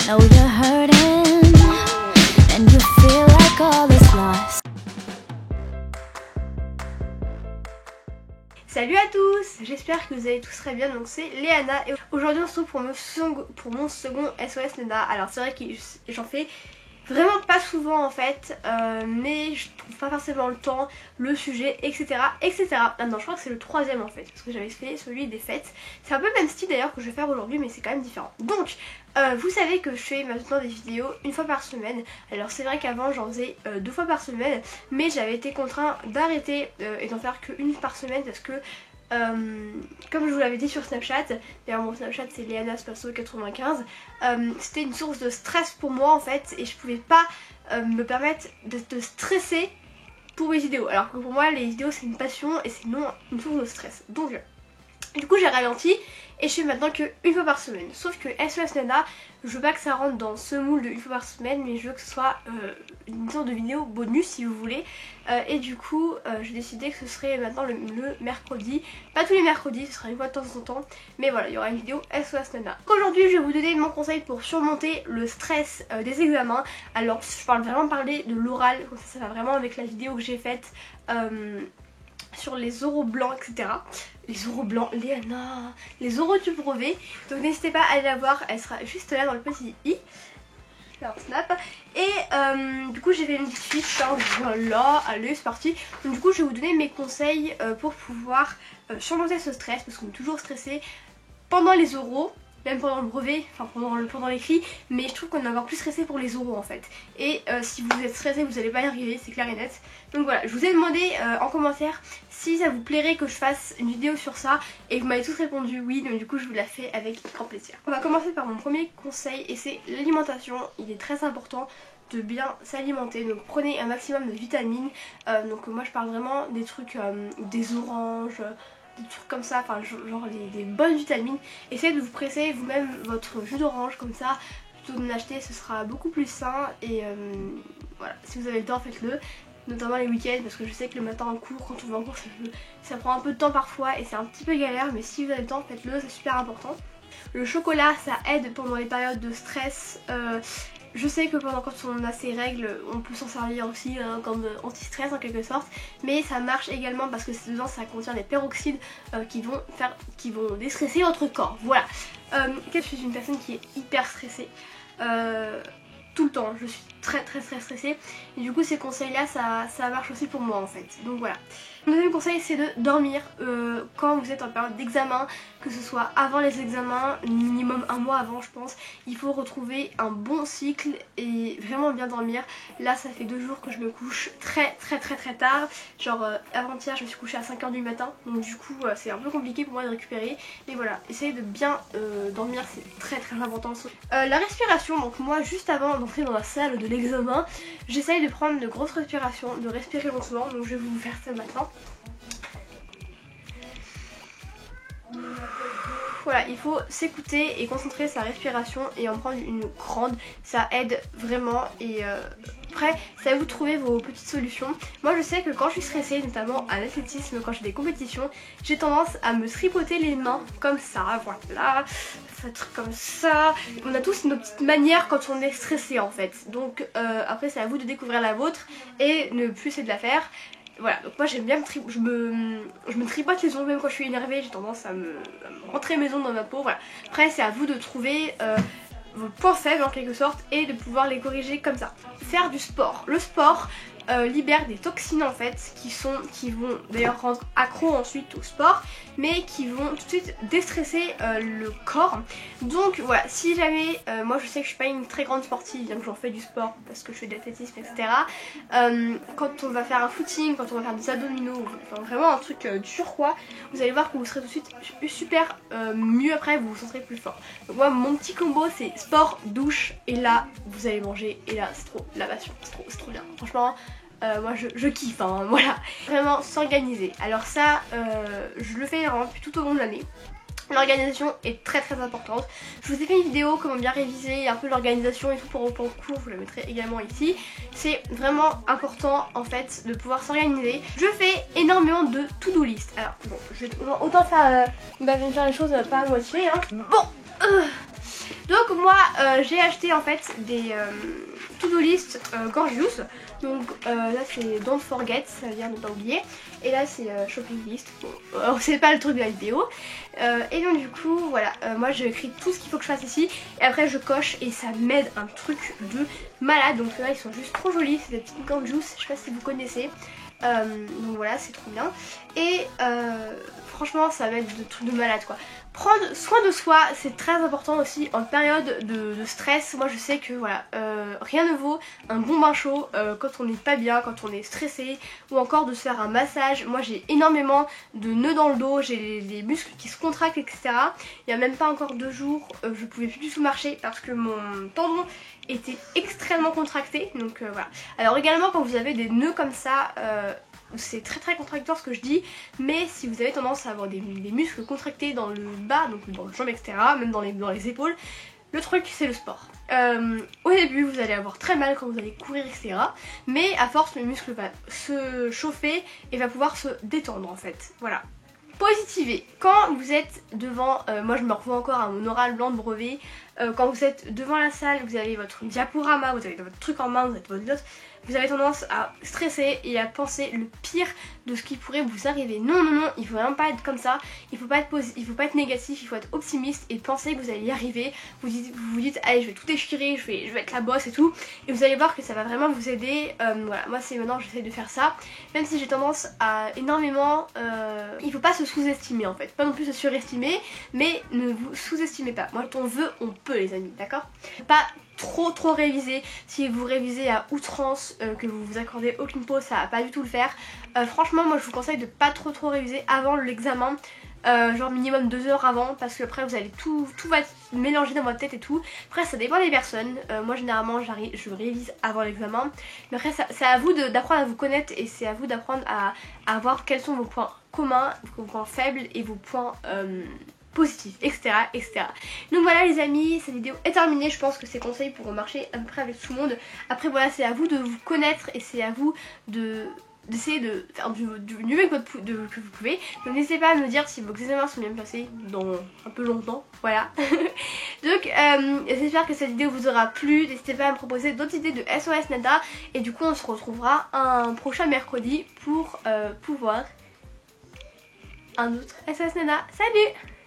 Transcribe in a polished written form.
know you're hurting and you feel like all is lost. Salut à tous, j'espère que vous allez tous très bien. Donc c'est Léana et aujourd'hui on se retrouve pour mon second SOS Nana. Alors c'est vrai que j'en fais vraiment pas souvent en fait, mais je trouve pas forcément le temps, le sujet, etc. etc. Ah non, je crois que c'est le troisième en fait, parce que j'avais fait celui des fêtes. C'est un peu le même style d'ailleurs que je vais faire aujourd'hui, mais c'est quand même différent. Donc vous savez que je fais maintenant des vidéos une fois par semaine. Alors c'est vrai qu'avant j'en faisais 2 fois par semaine, mais j'avais été contrainte d'arrêter et d'en faire qu'une par semaine parce que comme je vous l'avais dit sur Snapchat, d'ailleurs mon Snapchat c'est leanaspasso95, c'était une source de stress pour moi en fait, et je pouvais pas me permettre de stresser pour mes vidéos, alors que pour moi les vidéos c'est une passion et c'est non une source de stress. Donc du coup j'ai ralenti et je fais maintenant que une fois par semaine. Sauf que SOS Nana, je veux pas que ça rentre dans ce moule de une fois par semaine, mais je veux que ce soit une sorte de vidéo bonus si vous voulez. Et du coup j'ai décidé que ce serait maintenant le mercredi. Pas tous les mercredis, ce sera une fois de temps en temps. Mais voilà, il y aura une vidéo SOS Nana. Aujourd'hui je vais vous donner mon conseil pour surmonter le stress des examens. Alors je parle vraiment parler de l'oral, comme ça va vraiment avec la vidéo que j'ai faite sur les oraux blancs, etc. Les oraux blancs, Léana, les oraux du brevet. Donc n'hésitez pas à aller la voir, elle sera juste là dans le petit i. Alors snap. Et du coup j'ai fait une petite fiche, hein, voilà, allez c'est parti. Donc du coup je vais vous donner mes conseils pour pouvoir surmonter ce stress, parce qu'on est toujours stressé pendant les oraux, même pendant le brevet, enfin pendant l'écrit, mais je trouve qu'on est encore plus stressé pour les oraux en fait. Et si vous êtes stressé, vous n'allez pas y arriver, c'est clair et net. Donc voilà, je vous ai demandé en commentaire si ça vous plairait que je fasse une vidéo sur ça, et vous m'avez tous répondu oui, donc du coup je vous la fais avec grand plaisir. On va commencer par mon premier conseil, et c'est l'alimentation. Il est très important de bien s'alimenter, donc prenez un maximum de vitamines. Donc moi je parle vraiment des trucs, des oranges, des trucs comme ça, enfin genre des bonnes vitamines. Essayez de vous presser vous-même votre jus d'orange comme ça, plutôt que de l'acheter, ce sera beaucoup plus sain. Et voilà, si vous avez le temps faites-le, notamment les week-ends, parce que je sais que le matin en cours, quand on va en cours, ça prend un peu de temps parfois et c'est un petit peu galère, mais si vous avez le temps faites-le, c'est super important. Le chocolat ça aide pendant les périodes de stress. Je sais que quand on a ses règles, on peut s'en servir aussi comme anti-stress en quelque sorte, mais ça marche également parce que dedans ça contient des peroxydes qui vont déstresser votre corps. Voilà. Je suis une personne qui est hyper stressée. Tout le temps, je suis très stressée, et du coup ces conseils là ça marche aussi pour moi en fait. Donc voilà. Mon deuxième conseil c'est de dormir quand vous êtes en période d'examen, que ce soit avant les examens, minimum un mois avant je pense. Il faut retrouver un bon cycle et vraiment bien dormir. Là ça fait 2 jours que je me couche très tard, genre avant-hier je me suis couchée à 5 h du matin, donc du coup c'est un peu compliqué pour moi de récupérer, mais voilà, essayez de bien dormir, c'est très important. La respiration, donc moi juste avant d'entrer dans la salle de l'examen, j'essaye de prendre de grosses respirations, de respirer lentement, donc je vais vous faire ça maintenant. Voilà, il faut s'écouter et concentrer sa respiration et en prendre une grande, ça aide vraiment. Et après, c'est à vous de trouver vos petites solutions. Moi je sais que quand je suis stressée, notamment à l'athlétisme, quand j'ai des compétitions, j'ai tendance à me tripoter les mains comme ça, voilà, un truc comme ça. On a tous nos petites manières quand on est stressé en fait. Donc après c'est à vous de découvrir la vôtre et ne plus essayer de la faire. Voilà, donc moi j'aime bien je me tripote les ongles même quand je suis énervée, j'ai tendance à me rentrer mes ongles dans ma peau, voilà. Après c'est à vous de trouver vos points faibles en quelque sorte et de pouvoir les corriger comme ça. Faire du sport. Le sport libère des toxines en fait qui vont d'ailleurs rendre accro ensuite au sport, mais qui vont tout de suite déstresser le corps. Donc voilà, si jamais moi je sais que je suis pas une très grande sportive, bien que j'en fais du sport parce que je fais de l'athlétisme, etc. Quand on va faire un footing, quand on va faire des abdominaux, enfin, vraiment un truc dur quoi, vous allez voir que vous serez tout de suite super mieux après, vous vous sentirez plus fort. Donc moi mon petit combo c'est sport, douche, et là vous allez manger, et là c'est trop la passion, c'est trop bien, franchement. Moi je kiffe, hein, voilà. Vraiment s'organiser. Alors ça, je le fais vraiment tout au long de l'année. L'organisation est très importante. Je vous ai fait une vidéo comment bien réviser un peu l'organisation et tout pour le cours, vous la mettrez également ici. C'est vraiment important en fait de pouvoir s'organiser. Je fais énormément de to-do list. Alors bon, je vais autant faire, faire les choses pas à moitié, hein. Bon, Donc moi j'ai acheté en fait des to-do list Gorgeous. Donc là c'est Don't Forget, ça veut dire ne pas oublier. Et là c'est Shopping List, bon, c'est pas le truc de la vidéo. Et donc du coup voilà, moi j'écris tout ce qu'il faut que je fasse ici. Et après je coche et ça m'aide un truc de malade. Donc là ils sont juste trop jolis, c'est des petites Gorgeous, je sais pas si vous connaissez. Donc voilà, c'est trop bien. Et franchement ça va être de trucs de malade quoi. Prendre soin de soi, c'est très important aussi en période de stress. Moi je sais que voilà, rien ne vaut un bon bain chaud quand on n'est pas bien, quand on est stressé, ou encore de se faire un massage. Moi j'ai énormément de nœuds dans le dos, j'ai les muscles qui se contractent, etc. Il n'y a même pas encore 2 jours, je pouvais plus du tout marcher parce que mon tendon était extrêmement contracté. Donc voilà. Alors également quand vous avez des nœuds comme ça, c'est très contracteur ce que je dis, mais si vous avez tendance à avoir des muscles contractés dans le bas, donc dans le jambe, etc., même dans les épaules, le truc c'est le sport. Au début vous allez avoir très mal quand vous allez courir, etc., mais à force le muscle va se chauffer et va pouvoir se détendre en fait. Voilà. Positiver. Quand vous êtes devant, moi je me revois encore à mon oral blanc de brevet, quand vous êtes devant la salle, vous avez votre diaporama, vous avez votre truc en main, vous avez votre note, vous avez tendance à stresser et à penser le pire de ce qui pourrait vous arriver. Non, il faut vraiment pas être comme ça, il faut pas être négatif, il faut être optimiste et penser que vous allez y arriver. Vous vous dites allez je vais tout déchirer, je vais être la bosse et tout, et vous allez voir que ça va vraiment vous aider. Voilà, moi c'est maintenant j'essaie de faire ça, même si j'ai tendance à énormément, il faut pas se sous-estimer en fait, pas non plus se surestimer, mais ne vous sous-estimez pas. Moi quand on veut, on peut les amis, d'accord? Pas trop réviser. Si vous révisez à outrance, que vous vous accordez aucune pause, ça va pas du tout le faire. Franchement moi je vous conseille de pas trop réviser avant l'examen, genre minimum 2 heures avant, parce que après vous allez tout va se mélanger dans votre tête et tout. Après ça dépend des personnes, moi généralement je révise avant l'examen, mais après c'est à vous d'apprendre à vous connaître, et c'est à vous d'apprendre à voir quels sont vos points communs, vos points faibles et vos points positif, etc. Donc voilà les amis, cette vidéo est terminée. Je pense que ces conseils pourront marcher à peu près avec tout le monde. Après voilà, c'est à vous de vous connaître et c'est à vous d'essayer de faire du mieux que vous pouvez. Donc n'hésitez pas à me dire si vos examens sont bien placés dans un peu longtemps. Voilà. Donc j'espère que cette vidéo vous aura plu. N'hésitez pas à me proposer d'autres idées de SOS Nada. Et du coup on se retrouvera un prochain mercredi pour pouvoir un autre SOS Nada. Salut!